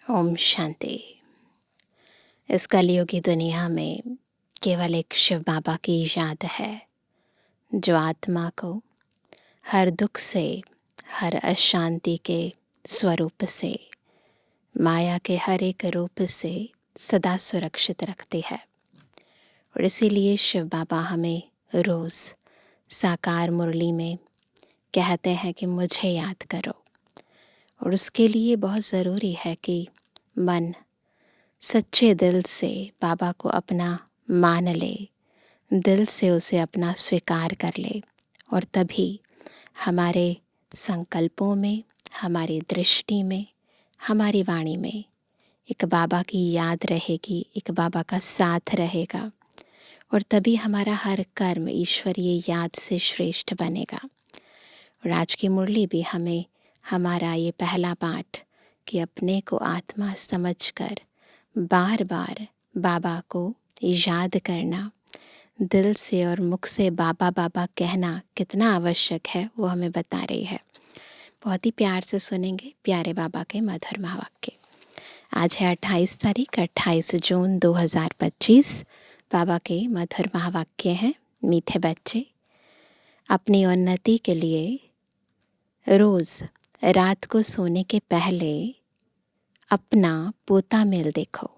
ओम शांति। इस कलयुगी दुनिया में केवल एक शिव बाबा की याद है, जो आत्मा को हर दुख से, हर अशांति के स्वरूप से, माया के हर एक रूप से सदा सुरक्षित रखती है। और इसीलिए शिव बाबा हमें रोज़ साकार मुरली में कहते हैं कि मुझे याद करो। और उसके लिए बहुत ज़रूरी है कि मन सच्चे दिल से बाबा को अपना मान ले, दिल से उसे अपना स्वीकार कर ले, और तभी हमारे संकल्पों में, हमारी दृष्टि में, हमारी वाणी में एक बाबा की याद रहेगी, एक बाबा का साथ रहेगा, और तभी हमारा हर कर्म ईश्वरीय याद से श्रेष्ठ बनेगा। और आज की मुरली भी हमें हमारा ये पहला पाठ कि अपने को आत्मा समझकर बार बार बाबा को याद करना, दिल से और मुख से बाबा बाबा कहना कितना आवश्यक है, वो हमें बता रही है। बहुत ही प्यार से सुनेंगे प्यारे बाबा के मधुर महावाक्य। आज है 28 तारीख, 28 जून 2025। बाबा के मधुर महावाक्य हैं। मीठे बच्चे, अपनी उन्नति के लिए रोज़ रात को सोने के पहले अपना पोता मेल देखो,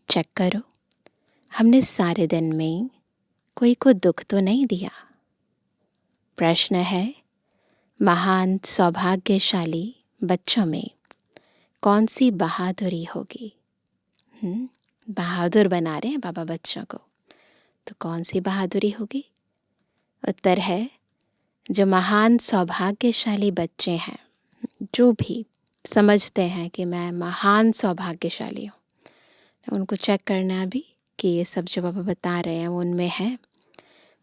चेक करो, हमने सारे दिन में कोई को दुख तो नहीं दिया। प्रश्न है, महान सौभाग्यशाली बच्चों में कौन सी बहादुरी होगी? बहादुर बना रहे हैं बाबा बच्चों को, तो कौन सी बहादुरी होगी? उत्तर है, जो महान सौभाग्यशाली बच्चे हैं, जो भी समझते हैं कि मैं महान सौभाग्यशाली हूँ, उनको चेक करना भी कि ये सब जो बाबा बता रहे हैं वो उनमें है।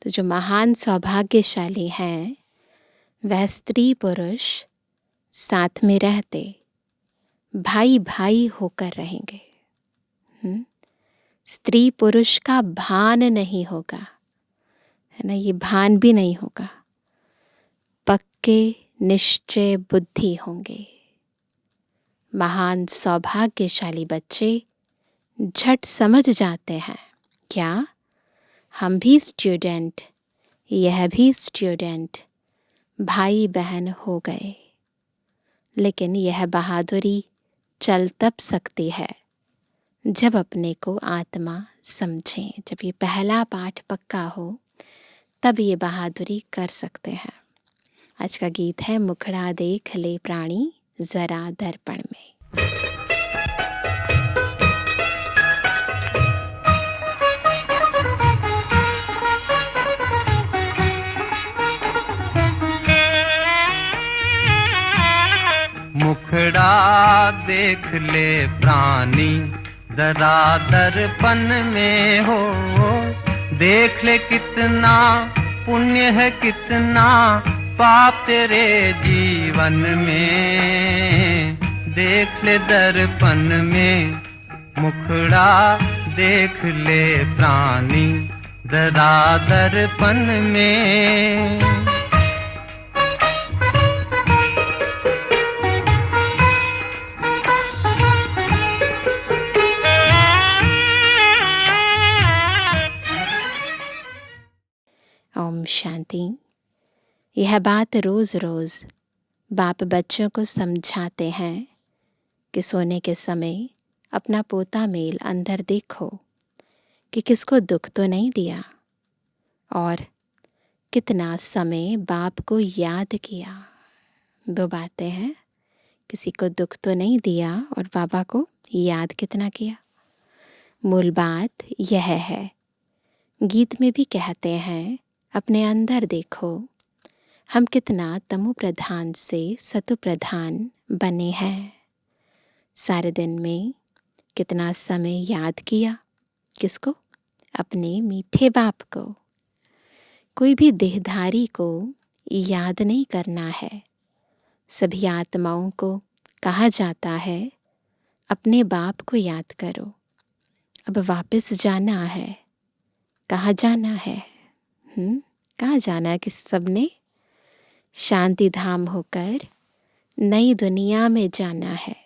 तो जो महान सौभाग्यशाली हैं वह स्त्री पुरुष साथ में रहते भाई भाई होकर रहेंगे। स्त्री पुरुष का भान नहीं होगा, है ना, ये भान भी नहीं होगा। पक्के निश्चय बुद्धि होंगे। महान सौभाग्यशाली बच्चे झट समझ जाते हैं, क्या हम भी स्टूडेंट, यह भी स्टूडेंट, भाई बहन हो गए। लेकिन यह बहादुरी चल तब सकती है जब अपने को आत्मा समझें। जब ये पहला पाठ पक्का हो तब ये बहादुरी कर सकते हैं। आज का गीत है, मुखड़ा देख ले प्राणी जरा दर्पण में। मुखड़ा देख ले प्राणी जरा दर्पण में हो, देख ले कितना पुण्य है, कितना पाप तेरे जीवन में। देख ले दर्पण में, मुखड़ा देख ले प्राणी जरा दर्पण में। ओम शांति। यह बात रोज़ रोज़ बाप बच्चों को समझाते हैं कि सोने के समय अपना पोता मेल अंदर देखो कि किसको दुख तो नहीं दिया, और कितना समय बाप को याद किया। दो बातें हैं, किसी को दुख तो नहीं दिया और बाबा को याद कितना किया। मूल बात यह है, गीत में भी कहते हैं, अपने अंदर देखो हम कितना तमो प्रधान से सतो प्रधान बने हैं। सारे दिन में कितना समय याद किया, किसको? अपने मीठे बाप को। कोई भी देहधारी को याद नहीं करना है। सभी आत्माओं को कहा जाता है, अपने बाप को याद करो। अब वापस जाना है। कहाँ जाना है? कहाँ जाना है? कि सबने शांति धाम होकर नई दुनिया में जाना है।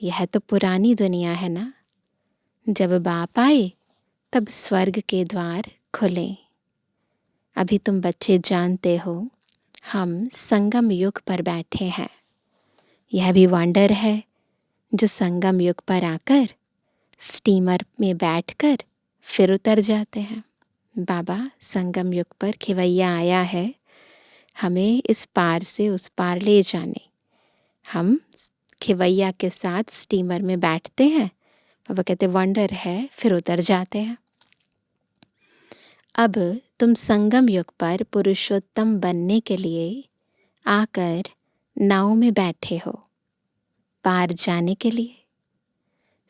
यह तो पुरानी दुनिया है ना। जब बाप आए तब स्वर्ग के द्वार खुले। अभी तुम बच्चे जानते हो हम संगम युग पर बैठे हैं। यह भी वंडर है जो संगम युग पर आकर स्टीमर में बैठकर फिर उतर जाते हैं। बाबा संगम युग पर खिवैया आया है हमें इस पार से उस पार ले जाने। हम खिवैया के साथ स्टीमर में बैठते हैं। बाबा कहते वंडर है, फिर उतर जाते हैं। अब तुम संगम युग पर पुरुषोत्तम बनने के लिए आकर नाव में बैठे हो पार जाने के लिए।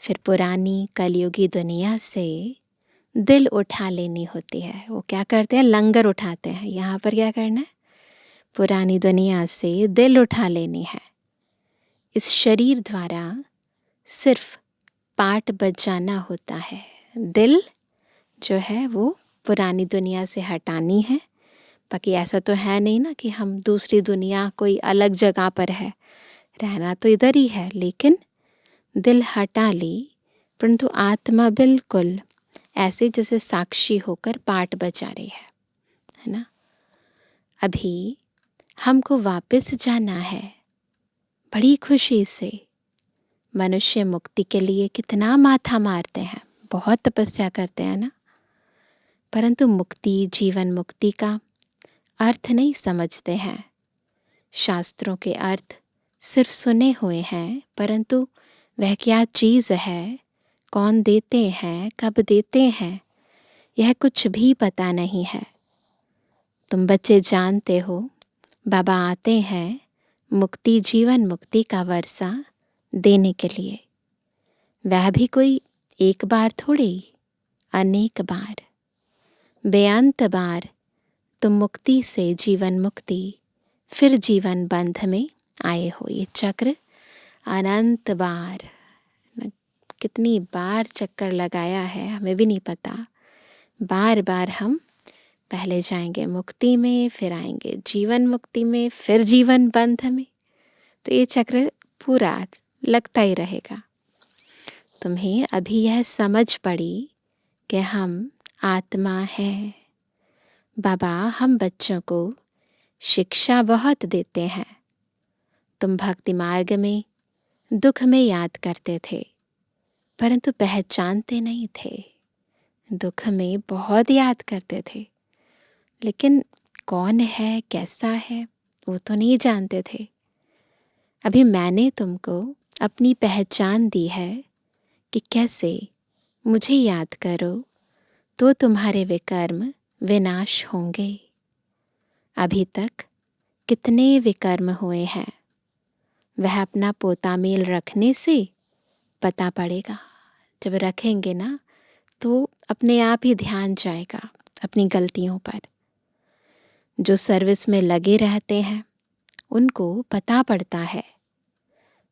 फिर पुरानी कलयुगी दुनिया से दिल उठा लेनी होती है। वो क्या करते हैं? लंगर उठाते हैं। यहाँ पर क्या करना है? पुरानी दुनिया से दिल उठा लेनी है। इस शरीर द्वारा सिर्फ पाठ बजाना होता है। दिल जो है वो पुरानी दुनिया से हटानी है। बाकी ऐसा तो है नहीं ना कि हम दूसरी दुनिया कोई अलग जगह पर है, रहना तो इधर ही है, लेकिन दिल हटा ली, परंतु आत्मा बिल्कुल ऐसे जैसे साक्षी होकर पाठ बजा रही है ना। अभी हमको वापस जाना है बड़ी खुशी से। मनुष्य मुक्ति के लिए कितना माथा मारते हैं, बहुत तपस्या करते हैं ना, परंतु मुक्ति, जीवन मुक्ति का अर्थ नहीं समझते हैं। शास्त्रों के अर्थ सिर्फ सुने हुए हैं, परंतु वह क्या चीज़ है, कौन देते हैं, कब देते हैं, यह कुछ भी पता नहीं है। तुम बच्चे जानते हो बाबा आते हैं मुक्ति, जीवन मुक्ति का वर्षा देने के लिए। वह भी कोई एक बार थोड़ी, अनेक बार, बेअंत बार तुम मुक्ति से जीवन मुक्ति, फिर जीवन बंध में आए हो। ये चक्र अनंत बार, कितनी बार चक्कर लगाया है हमें भी नहीं पता। बार बार हम पहले जाएंगे मुक्ति में, फिर आएंगे जीवन मुक्ति में, फिर जीवन बंध में। तो ये चक्र पूरा लगता ही रहेगा। तुम्हें अभी यह समझ पड़ी कि हम आत्मा हैं। बाबा हम बच्चों को शिक्षा बहुत देते हैं। तुम भक्ति मार्ग में दुख में याद करते थे, परंतु पहचानते नहीं थे। दुख में बहुत याद करते थे, लेकिन कौन है, कैसा है, वो तो नहीं जानते थे। अभी मैंने तुमको अपनी पहचान दी है कि कैसे मुझे याद करो तो तुम्हारे विकर्म विनाश होंगे। अभी तक कितने विकर्म हुए हैं, वह अपना पोता मेल रखने से पता पड़ेगा। जब रखेंगे ना तो अपने आप ही ध्यान जाएगा अपनी गलतियों पर। जो सर्विस में लगे रहते हैं उनको पता पड़ता है।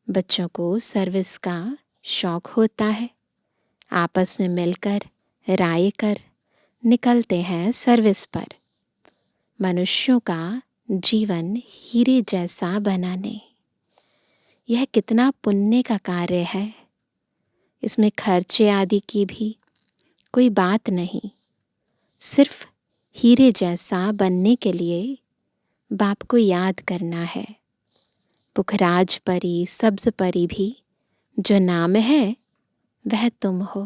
बच्चों को सर्विस का शौक होता है, आपस में मिलकर राय कर निकलते हैं सर्विस पर। मनुष्यों का जीवन हीरे जैसा बनाने, यह कितना पुण्य का कार्य है। इसमें खर्चे आदि की भी कोई बात नहीं। सिर्फ हीरे जैसा बनने के लिए बाप को याद करना है। पुखराज परी, सब्ज परी भी जो नाम है वह तुम हो।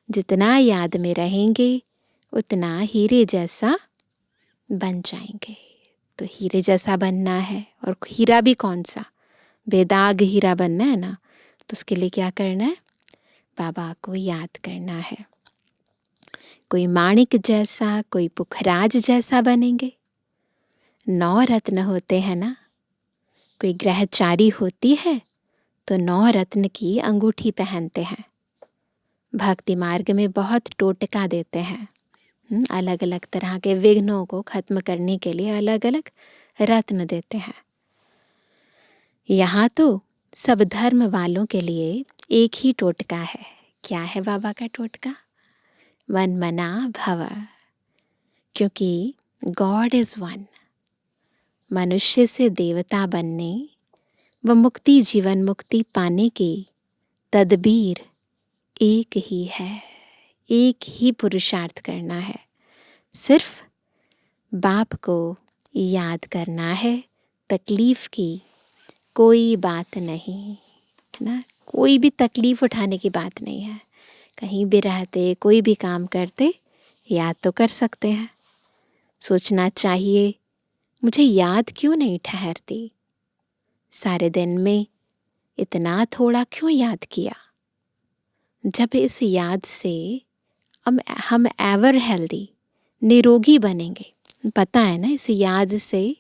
जितना याद में रहेंगे उतना हीरे जैसा बन जाएंगे। तो हीरे जैसा बनना है, और हीरा भी कौन सा, बेदाग हीरा बनना है ना। तो उसके लिए क्या करना है? बाबा को याद करना है। कोई माणिक जैसा, कोई पुखराज जैसा बनेंगे। 9 रत्न होते हैं ना। कोई ग्रहचारी होती है तो 9 रत्न की अंगूठी पहनते हैं। भक्ति मार्ग में बहुत टोटका देते हैं। अलग अलग तरह के विघ्नों को खत्म करने के लिए अलग अलग रत्न देते हैं। यहाँ तो सब धर्म वालों के लिए एक ही टोटका है। क्या है बाबा का टोटका? वन मना भव, क्योंकि गॉड इज वन। मनुष्य से देवता बनने वह मुक्ति जीवन मुक्ति पाने की तदबीर एक ही है, एक ही पुरुषार्थ करना है, सिर्फ बाप को याद करना है। तकलीफ़ की कोई बात नहीं है ना, कोई भी तकलीफ़ उठाने की बात नहीं है। कहीं भी रहते, कोई भी काम करते, याद तो कर सकते हैं। सोचना चाहिए मुझे याद क्यों नहीं ठहरती, सारे दिन में इतना थोड़ा क्यों याद किया। जब इस याद से हम एवर हेल्दी निरोगी बनेंगे, पता है ना, इस याद से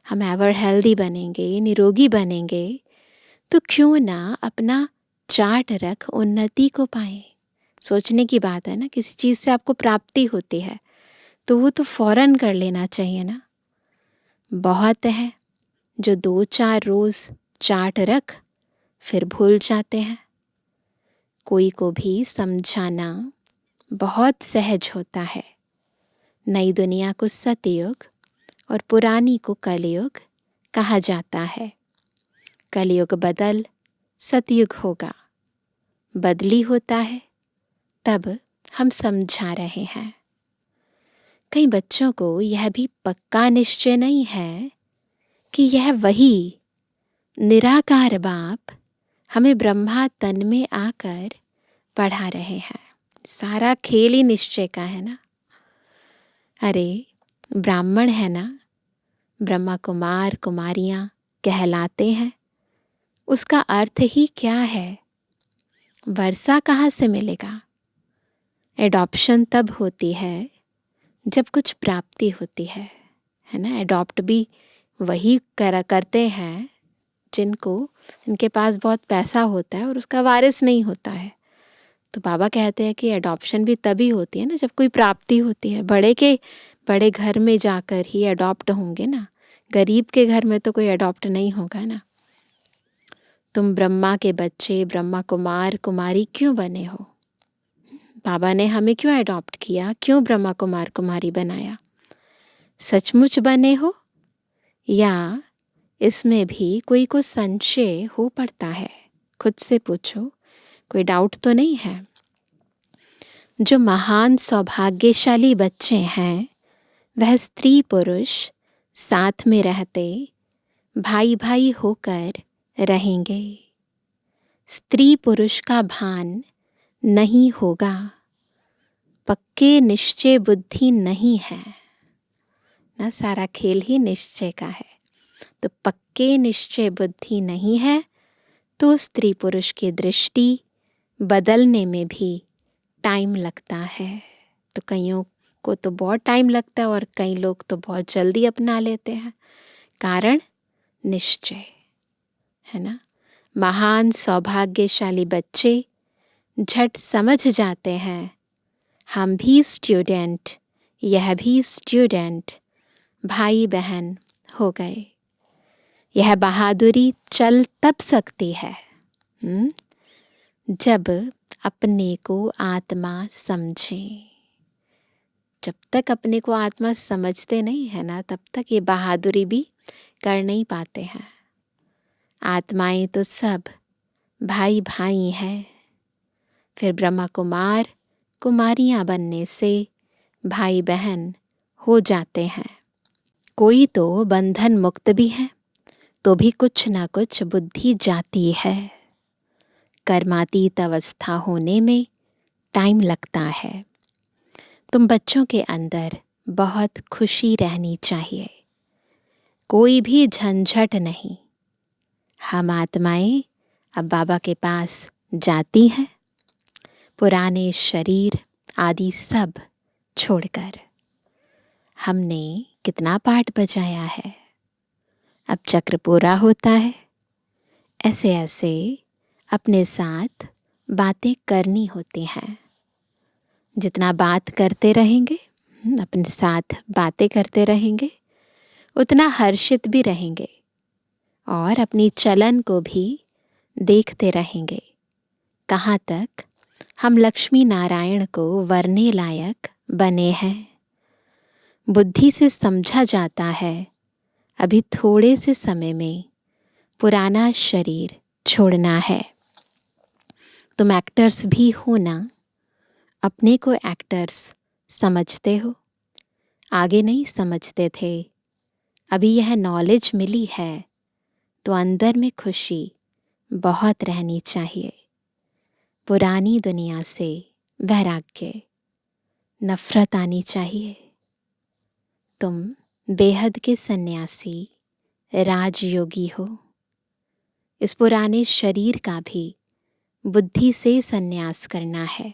हम एवर हेल्दी बनेंगे, निरोगी बनेंगे, तो क्यों ना अपना चार्ट रख उन्नति को पाएं। सोचने की बात है ना, किसी चीज़ से आपको प्राप्ति होती है तो वो तो फौरन कर लेना चाहिए ना। बहुत है जो 2-4 रोज़ चार्ट रख फिर भूल जाते हैं। कोई को भी समझाना बहुत सहज होता है। नई दुनिया को सतयुग और पुरानी को कलयुग कहा जाता है। कलयुग बदल सतयुग होगा, बदली होता है, तब हम समझा रहे हैं। कई बच्चों को यह भी पक्का निश्चय नहीं है कि यह वही निराकार बाप हमें ब्रह्मा तन में आकर पढ़ा रहे हैं। सारा खेल ही निश्चय का है ना। अरे ब्राह्मण है ना, ब्रह्मा कुमार कुमारियाँ कहलाते हैं, उसका अर्थ ही क्या है। वर्षा कहाँ से मिलेगा। एडॉप्शन तब होती है जब कुछ प्राप्ति होती है ना। एडॉप्ट भी वही करते हैं जिनके पास बहुत पैसा होता है और उसका वारिस नहीं होता है। तो बाबा कहते हैं कि एडॉप्शन भी तभी होती है ना जब कोई प्राप्ति होती है। बड़े घर में जाकर ही एडॉप्ट होंगे ना, गरीब के घर में तो कोई एडॉप्ट नहीं होगा ना। तुम ब्रह्मा के बच्चे, ब्रह्मा कुमार कुमारी क्यों बने हो। बाबा ने हमें क्यों एडॉप्ट किया, क्यों ब्रह्मा कुमार कुमारी बनाया। सचमुच बने हो या इसमें भी कोई को संशय हो पड़ता है। खुद से पूछो, कोई डाउट तो नहीं है। जो महान सौभाग्यशाली बच्चे हैं वह स्त्री पुरुष साथ में रहते भाई भाई होकर रहेंगे। स्त्री पुरुष का भान नहीं होगा, पक्के निश्चय बुद्धि नहीं है ना। सारा खेल ही निश्चय का है। तो पक्के निश्चय बुद्धि नहीं है तो स्त्री पुरुष की दृष्टि बदलने में भी टाइम लगता है। तो कईयों को तो बहुत टाइम लगता है और कई लोग तो बहुत जल्दी अपना लेते हैं। कारण निश्चय है ना। महान सौभाग्यशाली बच्चे झट समझ जाते हैं, हम भी स्टूडेंट, यह भी स्टूडेंट, भाई बहन हो गए। यह बहादुरी चल तब सकती है जब अपने को आत्मा समझें। जब तक अपने को आत्मा समझते नहीं है ना, तब तक ये बहादुरी भी कर नहीं पाते हैं। आत्माएं तो सब भाई भाई हैं। फिर ब्रह्मा कुमार कुमारियाँ बनने से भाई बहन हो जाते हैं। कोई तो बंधन मुक्त भी है तो भी कुछ ना कुछ बुद्धि जाती है। कर्मातीत अवस्था होने में टाइम लगता है। तुम बच्चों के अंदर बहुत खुशी रहनी चाहिए, कोई भी झंझट नहीं। हम आत्माएं अब बाबा के पास जाती हैं, पुराने शरीर आदि सब छोड़कर। हमने कितना पाठ बजाया है, अब चक्र पूरा होता है। ऐसे ऐसे अपने साथ बातें करनी होती हैं। जितना बात करते रहेंगे, अपने साथ बातें करते रहेंगे, उतना हर्षित भी रहेंगे और अपनी चलन को भी देखते रहेंगे। कहाँ तक हम लक्ष्मी नारायण को वरने लायक बने हैं। बुद्धि से समझा जाता है अभी थोड़े से समय में पुराना शरीर छोड़ना है। तुम एक्टर्स भी हो ना, अपने को एक्टर्स समझते हो? आगे नहीं समझते थे, अभी यह नॉलेज मिली है तो अंदर में खुशी बहुत रहनी चाहिए। पुरानी दुनिया से वैराग्य, नफरत आनी चाहिए। तुम बेहद के सन्यासी, राजयोगी हो। इस पुराने शरीर का भी बुद्धि से सन्यास करना है।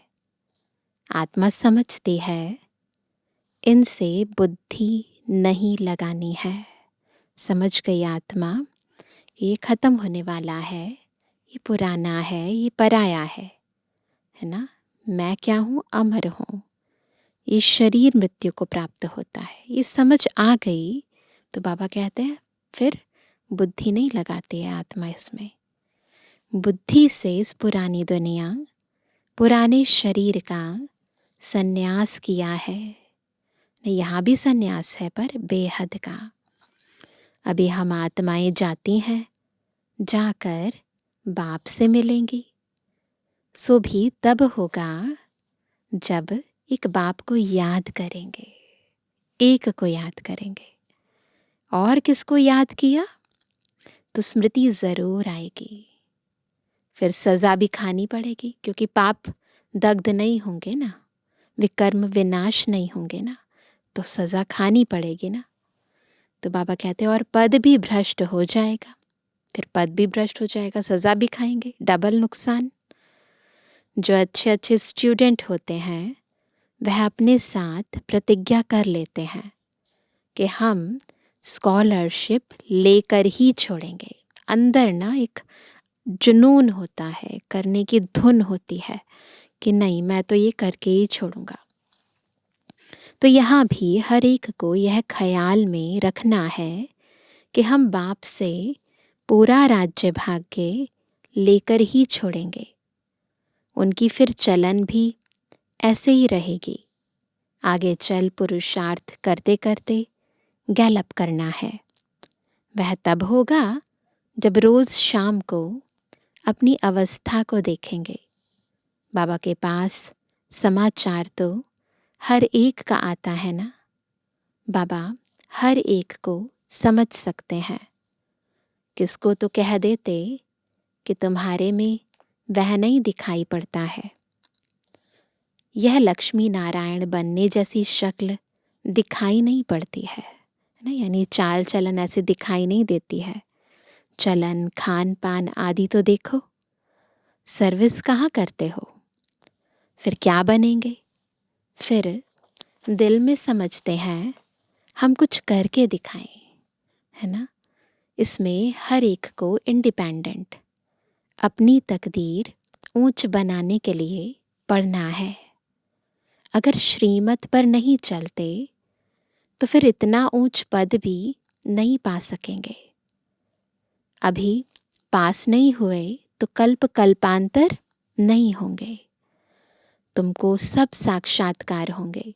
आत्मा समझती है इनसे बुद्धि नहीं लगानी है। समझ गई आत्मा, ये खत्म होने वाला है, ये पुराना है, ये पराया है ना। मैं क्या हूँ? अमर हूँ। ये शरीर मृत्यु को प्राप्त होता है। ये समझ आ गई तो बाबा कहते हैं फिर बुद्धि नहीं लगाती है आत्मा इसमें। बुद्धि से इस पुरानी दुनिया, पुराने शरीर का सन्यास किया है। यहाँ भी सन्यास है पर बेहद का। अभी हम आत्माएं जाती हैं, जाकर बाप से मिलेंगी। सो भी तब होगा जब एक बाप को याद करेंगे, एक को याद करेंगे। और किसको याद किया तो स्मृति ज़रूर आएगी। फिर सज़ा भी खानी पड़ेगी, क्योंकि पाप दग्ध नहीं होंगे ना, विकर्म विनाश नहीं होंगे ना, तो सज़ा खानी पड़ेगी ना। तो बाबा कहते हैं और पद भी भ्रष्ट हो जाएगा। फिर पद भी भ्रष्ट हो जाएगा, सज़ा भी खाएंगे, डबल नुकसान। जो अच्छे अच्छे स्टूडेंट होते हैं वह अपने साथ प्रतिज्ञा कर लेते हैं कि हम स्कॉलरशिप लेकर ही छोड़ेंगे। अंदर ना एक जुनून होता है, करने की धुन होती है कि नहीं, मैं तो ये करके ही छोड़ूंगा। तो यहाँ भी हर एक को यह ख्याल में रखना है कि हम बाप से पूरा राज्य भाग्य लेकर ही छोड़ेंगे। उनकी फिर चलन भी ऐसे ही रहेगी। आगे चल पुरुषार्थ करते करते गैलप करना है। वह तब होगा जब रोज़ शाम को अपनी अवस्था को देखेंगे। बाबा के पास समाचार तो हर एक का आता है ना। बाबा हर एक को समझ सकते हैं। किसको तो कह देते कि तुम्हारे में वह नहीं दिखाई पड़ता है, यह लक्ष्मी नारायण बनने जैसी शक्ल दिखाई नहीं पड़ती है ना। यानी चाल चलन ऐसे दिखाई नहीं देती है। चलन खान पान आदि तो देखो, सर्विस कहाँ करते हो, फिर क्या बनेंगे। फिर दिल में समझते हैं हम कुछ करके दिखाएं, है ना। इसमें हर एक को इंडिपेंडेंट अपनी तकदीर ऊंच बनाने के लिए पढ़ना है। अगर श्रीमत पर नहीं चलते तो फिर इतना ऊंच पद भी नहीं पा सकेंगे। अभी पास नहीं हुए तो कल्प कल्पांतर नहीं होंगे। तुमको सब साक्षात्कार होंगे।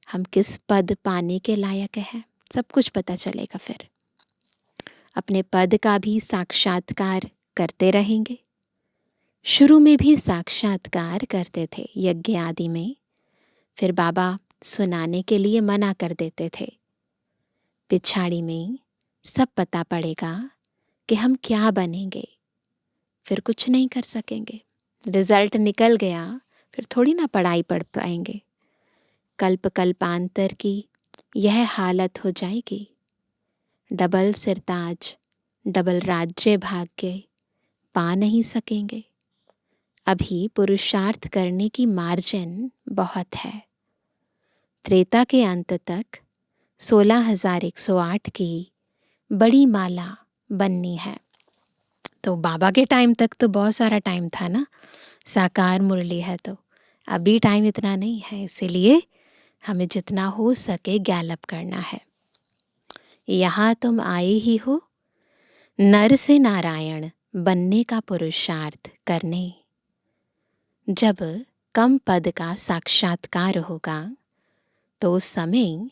हम किस पद पाने के लायक हैं, सब कुछ पता चलेगा। फिर अपने पद का भी साक्षात्कार करते रहेंगे। शुरू में भी साक्षात्कार करते थे यज्ञ आदि में, फिर बाबा सुनाने के लिए मना कर देते थे। पिछाड़ी में सब पता पड़ेगा कि हम क्या बनेंगे, फिर कुछ नहीं कर सकेंगे। रिजल्ट निकल गया फिर थोड़ी ना पढ़ाई पढ़ पाएंगे। कल्प कल्पांतर की यह हालत हो जाएगी। डबल सिरताज, डबल राज्य भाग्य पा नहीं सकेंगे। अभी पुरुषार्थ करने की मार्जिन बहुत है। त्रेता के अंत तक 16,108 की बड़ी माला बननी है। तो बाबा के टाइम तक तो बहुत सारा टाइम था ना, साकार मुरली है तो अभी टाइम इतना नहीं है। इसीलिए हमें जितना हो सके गैलप करना है। यहाँ तुम आए ही हो नर से नारायण बनने का पुरुषार्थ करने। जब कम पद का साक्षात्कार होगा तो उस समय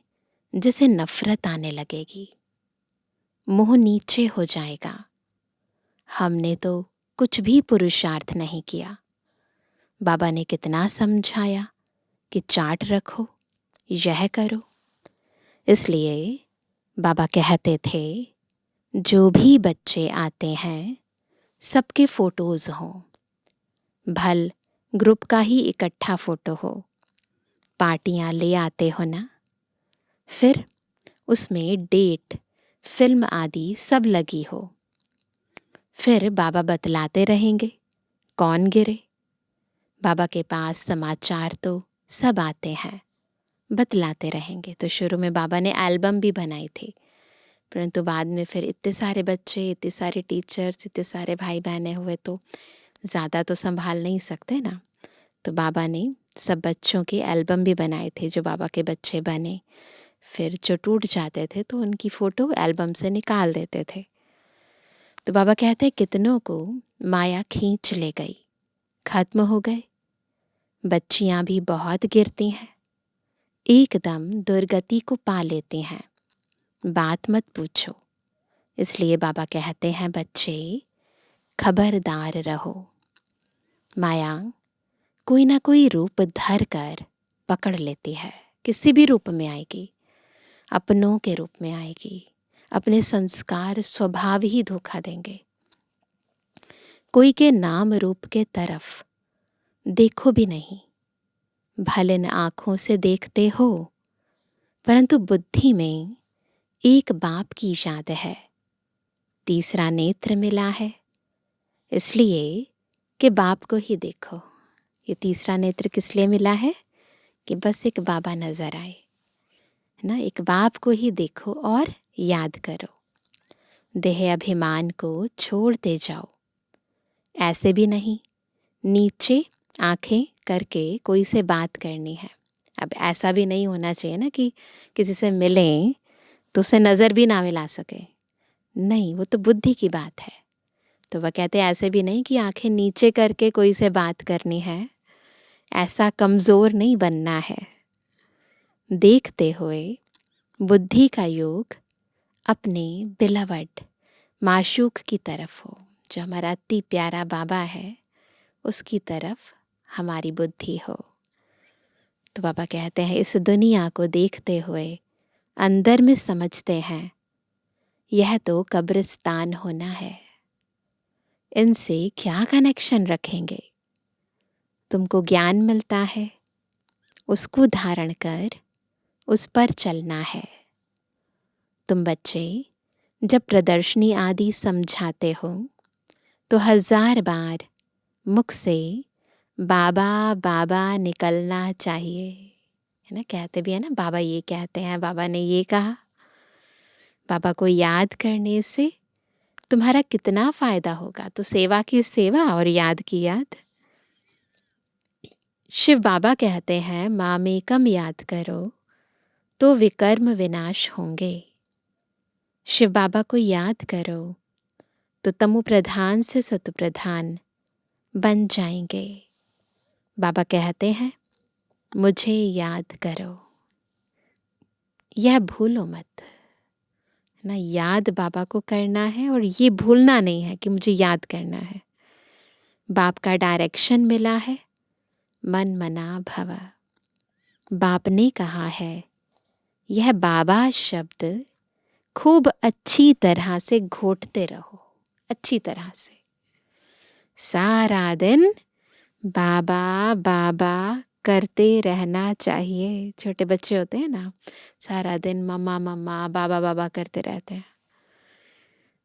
जैसे नफरत आने लगेगी, मुंह नीचे हो जाएगा, हमने तो कुछ भी पुरुषार्थ नहीं किया। बाबा ने कितना समझाया कि चार्ट रखो, यह करो। इसलिए बाबा कहते थे जो भी बच्चे आते हैं सबके फोटोज हों, भल ग्रुप का ही इकट्ठा फोटो हो। पार्टियां ले आते हो ना, फिर उसमें डेट, फिल्म आदि सब लगी हो। फिर बाबा बतलाते रहेंगे कौन गिरे। बाबा के पास समाचार तो सब आते हैं, बतलाते रहेंगे। तो शुरू में बाबा ने एल्बम भी बनाई थी, परंतु बाद में फिर इतने सारे बच्चे, इतने सारे टीचर्स, इतने सारे भाई बहनें हुए तो ज़्यादा तो संभाल नहीं सकते ना। तो बाबा ने सब बच्चों की एल्बम भी बनाए थे जो बाबा के बच्चे बने। फिर जो टूट जाते थे तो उनकी फ़ोटो एल्बम से निकाल देते थे। तो बाबा कहते कितनों को माया खींच ले गई, खत्म हो गए। बच्चियां भी बहुत गिरती हैं, एकदम दुर्गति को पा लेती हैं, बात मत पूछो। इसलिए बाबा कहते हैं बच्चे खबरदार रहो। माया कोई ना कोई रूप धर कर पकड़ लेती है, किसी भी रूप में आएगी। अपनों के रूप में आएगी, अपने संस्कार स्वभाव ही धोखा देंगे। कोई के नाम रूप के तरफ देखो भी नहीं, भले इन आँखों से देखते हो, परंतु बुद्धि में एक बाप की याद है, तीसरा नेत्र मिला है, इसलिए कि बाप को ही देखो। ये तीसरा नेत्र किस लिए मिला है कि बस एक बाबा नजर आए, है ना। एक बाप को ही देखो और याद करो। देह अभिमान को छोड़ते जाओ। ऐसे भी नहीं नीचे आंखें करके कोई से बात करनी है। अब ऐसा भी नहीं होना चाहिए ना कि किसी से मिलें तो उसे नज़र भी ना मिला सके, नहीं, वो तो बुद्धि की बात है। तो वह कहते हैं ऐसे भी नहीं कि आंखें नीचे करके कोई से बात करनी है, ऐसा कमज़ोर नहीं बनना है। देखते हुए बुद्धि का योग अपने बिलवड माशूक की तरफ हो, जो हमारा अति प्यारा बाबा है उसकी तरफ हमारी बुद्धि हो। तो बाबा कहते हैं इस दुनिया को देखते हुए अंदर में समझते हैं यह तो कब्रिस्तान होना है, इनसे क्या कनेक्शन रखेंगे। तुमको ज्ञान मिलता है, उसको धारण कर उस पर चलना है। तुम बच्चे जब प्रदर्शनी आदि समझाते हो तो 1000 बार मुख से बाबा बाबा निकलना चाहिए, है ना। कहते भी है ना, बाबा ये कहते हैं, बाबा ने ये कहा। बाबा को याद करने से तुम्हारा कितना फायदा होगा। तो सेवा की सेवा और याद की याद। शिव बाबा कहते हैं मामेकम याद करो तो विकर्म विनाश होंगे। शिव बाबा को याद करो तो तमु प्रधान से सतु प्रधान बन जाएंगे। बाबा कहते हैं मुझे याद करो, यह भूलो मत ना। याद बाबा को करना है और ये भूलना नहीं है कि मुझे याद करना है। बाप का डायरेक्शन मिला है, मन मना भव। बाप ने कहा है यह बाबा शब्द खूब अच्छी तरह से घोटते रहो, अच्छी तरह से। सारा दिन बाबा बाबा करते रहना चाहिए। छोटे बच्चे होते हैं ना, सारा दिन मम्मा मम्मा बाबा बाबा करते रहते हैं,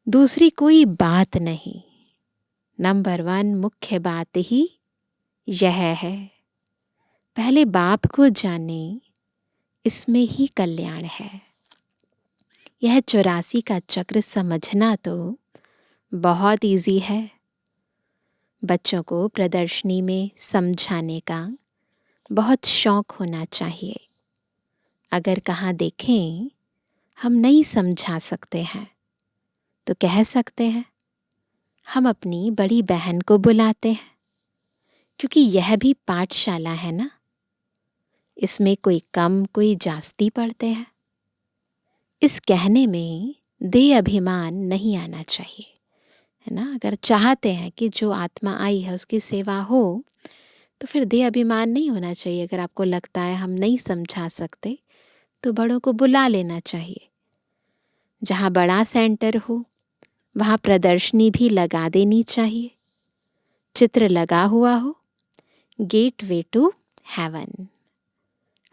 दूसरी कोई बात नहीं। नंबर 1 मुख्य बात ही यह है, पहले बाप को जाने, इसमें ही कल्याण है। यह 84 का चक्र समझना तो बहुत इजी है। बच्चों को प्रदर्शनी में समझाने का बहुत शौक होना चाहिए। अगर कहाँ देखें हम नहीं समझा सकते हैं तो कह सकते हैं हम अपनी बड़ी बहन को बुलाते हैं, क्योंकि यह भी पाठशाला है ना। इसमें कोई कम कोई जास्ती पढ़ते हैं। इस कहने में देह अभिमान नहीं आना चाहिए, है ना। अगर चाहते हैं कि जो आत्मा आई है उसकी सेवा हो, तो फिर देह अभिमान नहीं होना चाहिए। अगर आपको लगता है हम नहीं समझा सकते, तो बड़ों को बुला लेना चाहिए। जहाँ बड़ा सेंटर हो वहाँ प्रदर्शनी भी लगा देनी चाहिए, चित्र लगा हुआ हो, गेट वे टू हेवन।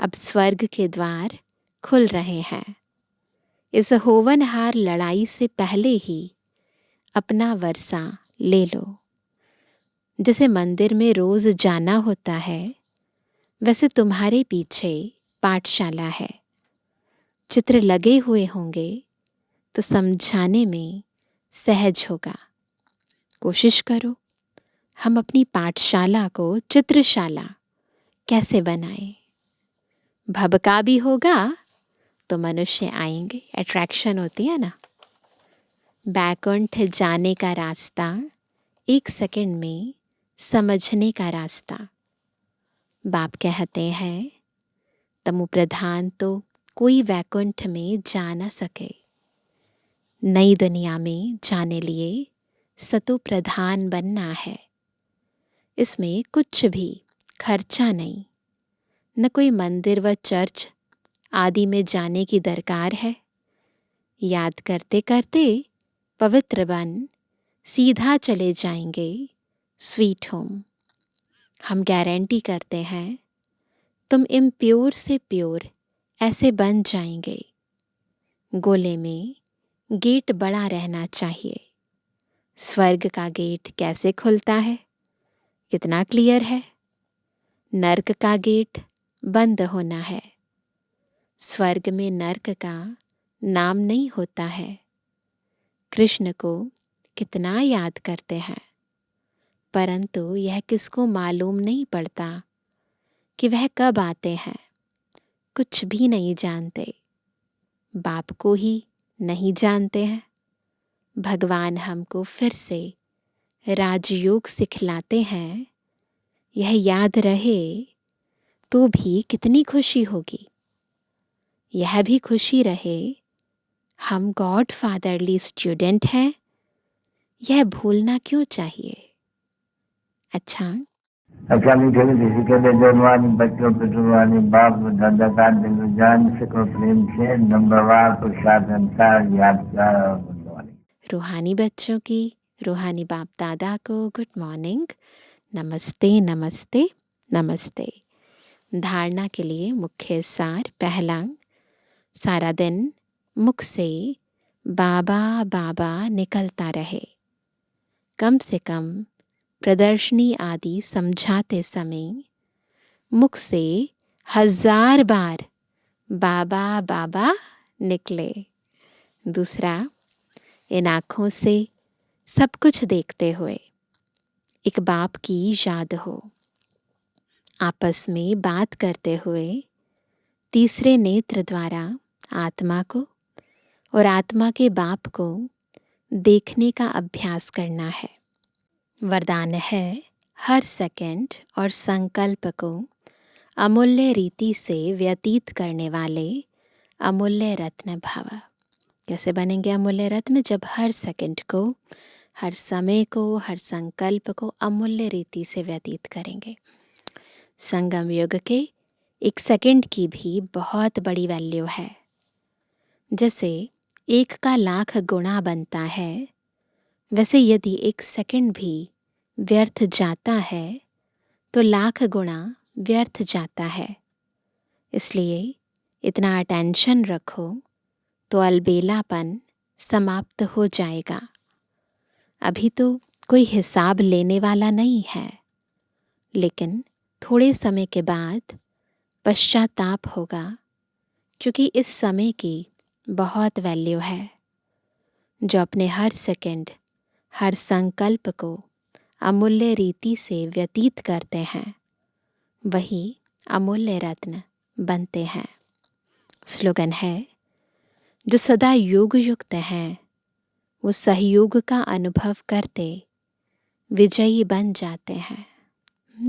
अब स्वर्ग के द्वार खुल रहे हैं। इस होवनहार लड़ाई से पहले ही अपना वर्षा ले लो। जैसे मंदिर में रोज जाना होता है, वैसे तुम्हारे पीछे पाठशाला है। चित्र लगे हुए होंगे तो समझाने में सहज होगा। कोशिश करो हम अपनी पाठशाला को चित्रशाला कैसे बनाएं। भबका भी होगा तो मनुष्य आएंगे, अट्रैक्शन होती है ना। बैकुंठ जाने का रास्ता 1 सेकंड में समझने का रास्ता। बाप कहते हैं तमु प्रधान तो कोई वैकुंठ में जा न सके। नई दुनिया में जाने लिए सतो प्रधान बनना है। इसमें कुछ भी खर्चा नहीं, न कोई मंदिर व चर्च आदि में जाने की दरकार है। याद करते करते पवित्र बन सीधा चले जाएंगे स्वीट होम। हम गारंटी करते हैं तुम इम्प्योर से प्योर ऐसे बन जाएंगे। गोले में गेट बड़ा रहना चाहिए। स्वर्ग का गेट कैसे खुलता है, कितना क्लियर है। नर्क का गेट बंद होना है। स्वर्ग में नर्क का नाम नहीं होता है। कृष्ण को कितना याद करते हैं, परंतु यह किसको मालूम नहीं पड़ता कि वह कब आते हैं। कुछ भी नहीं जानते, बाप को ही नहीं जानते हैं। भगवान हमको फिर से राजयोग सिखलाते हैं। यह याद रहे तो भी कितनी खुशी होगी। यह भी खुशी रहे हम गॉड फादरली स्टूडेंट हैं, यह भूलना क्यों चाहिए। अच्छा मीठे किसी के लिए जन्मवानी बच्चों पे जुड़वानी बाप दादा का दिल जान सको प्रेम से नंबरवार प्रसाद अनुसार यादगार और गुणवानी। रूहानी बच्चों की रूहानी बाप दादा को गुड मॉर्निंग, नमस्ते नमस्ते नमस्ते। धारणा के लिए मुख्य सार। पहला, सारा दिन मुख से बाबा बाबा निकलता रहे। कम से कम प्रदर्शनी आदि समझाते समय मुख से 1000 बार बाबा बाबा निकले। दूसरा, इन आँखों से सब कुछ देखते हुए एक बाप की याद हो। आपस में बात करते हुए तीसरे नेत्र द्वारा आत्मा को और आत्मा के बाप को देखने का अभ्यास करना है। वरदान है हर सेकंड और संकल्प को अमूल्य रीति से व्यतीत करने वाले अमूल्य रत्न भव। कैसे बनेंगे अमूल्य रत्न? जब हर सेकंड को, हर समय को, हर संकल्प को अमूल्य रीति से व्यतीत करेंगे। संगम युग के 1 सेकंड की भी बहुत बड़ी वैल्यू है। जैसे 1 का लाख गुणा बनता है, वैसे यदि 1 सेकंड भी व्यर्थ जाता है तो लाख गुणा व्यर्थ जाता है। इसलिए इतना अटेंशन रखो तो अलबेलापन समाप्त हो जाएगा। अभी तो कोई हिसाब लेने वाला नहीं है, लेकिन थोड़े समय के बाद पश्चाताप होगा, क्योंकि इस समय की बहुत वैल्यू है। जो अपने हर सेकंड, हर संकल्प को अमूल्य रीति से व्यतीत करते हैं, वही अमूल्य रत्न बनते हैं। स्लोगन है, जो सदा योग युक्त हैं वो सहयोग का अनुभव करते विजयी बन जाते हैं।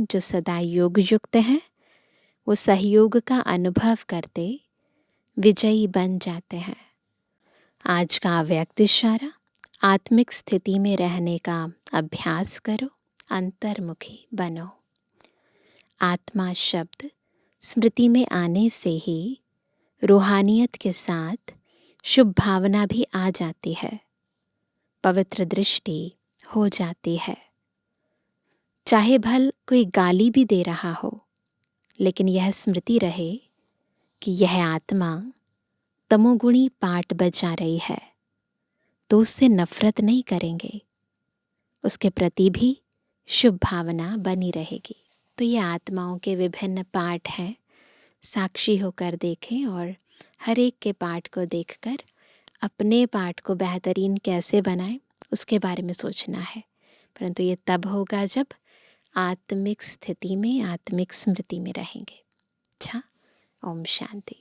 जो सदा योग युक्त हैं वो सहयोग का अनुभव करते विजयी बन जाते हैं। आज का अव्यक्त इशारा, आत्मिक स्थिति में रहने का अभ्यास करो, अंतर्मुखी बनो। आत्मा शब्द स्मृति में आने से ही रूहानियत के साथ शुभ भावना भी आ जाती है, पवित्र दृष्टि हो जाती है। चाहे भल कोई गाली भी दे रहा हो, लेकिन यह स्मृति रहे कि यह आत्मा तमोगुणी पाठ बजा रही है, तो उससे नफरत नहीं करेंगे, उसके प्रति भी शुभ भावना बनी रहेगी। तो ये आत्माओं के विभिन्न पाठ हैं, साक्षी होकर देखें और हर एक के पाठ को देखकर अपने पाठ को बेहतरीन कैसे बनाएं उसके बारे में सोचना है। परंतु ये तब होगा जब आत्मिक स्थिति में, आत्मिक स्मृति में रहेंगे। अच्छा, ओम शांति।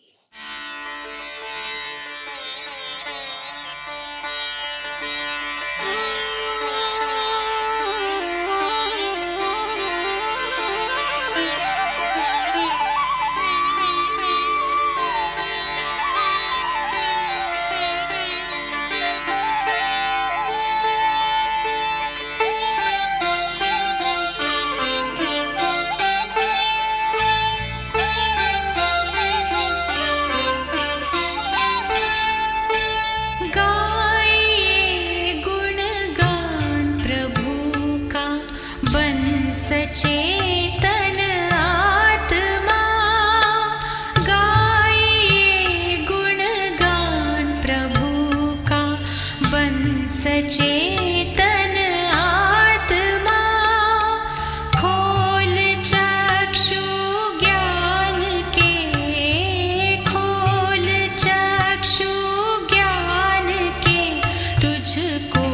सचेतन आत्मा गाइए गुणगान प्रभु का, बन सचेतन आत्मा। खोल चक्षु ज्ञान के, खोल चक्षु ज्ञान के, तुझको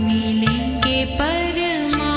मिलेंगे परमात्मा।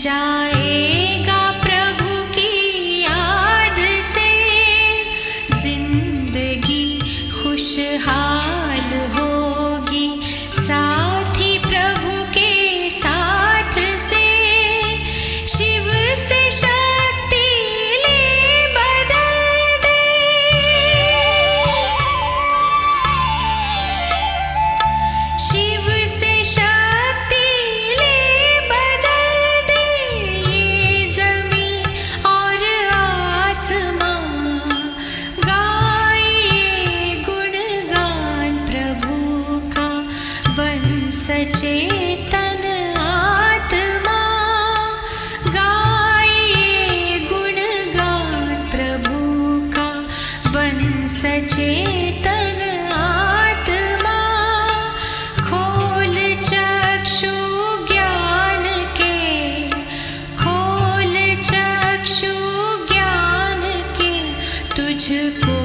जाएगा प्रभु की याद से, जिंदगी खुशहाल होगी साथी प्रभु के साथ से। शिव से शक्ति ले बदल दे, शिव से शक्ति ले बदल दे। ये जमीन और आसमां गाइए गुणगान प्रभु का, बन सचेतन आत्मा गाइए गुणगान प्रभु का, बन सचेतन आत्मा। खोल चक्षु ज्ञान के, खोल चक्षु ज्ञान के, तुझको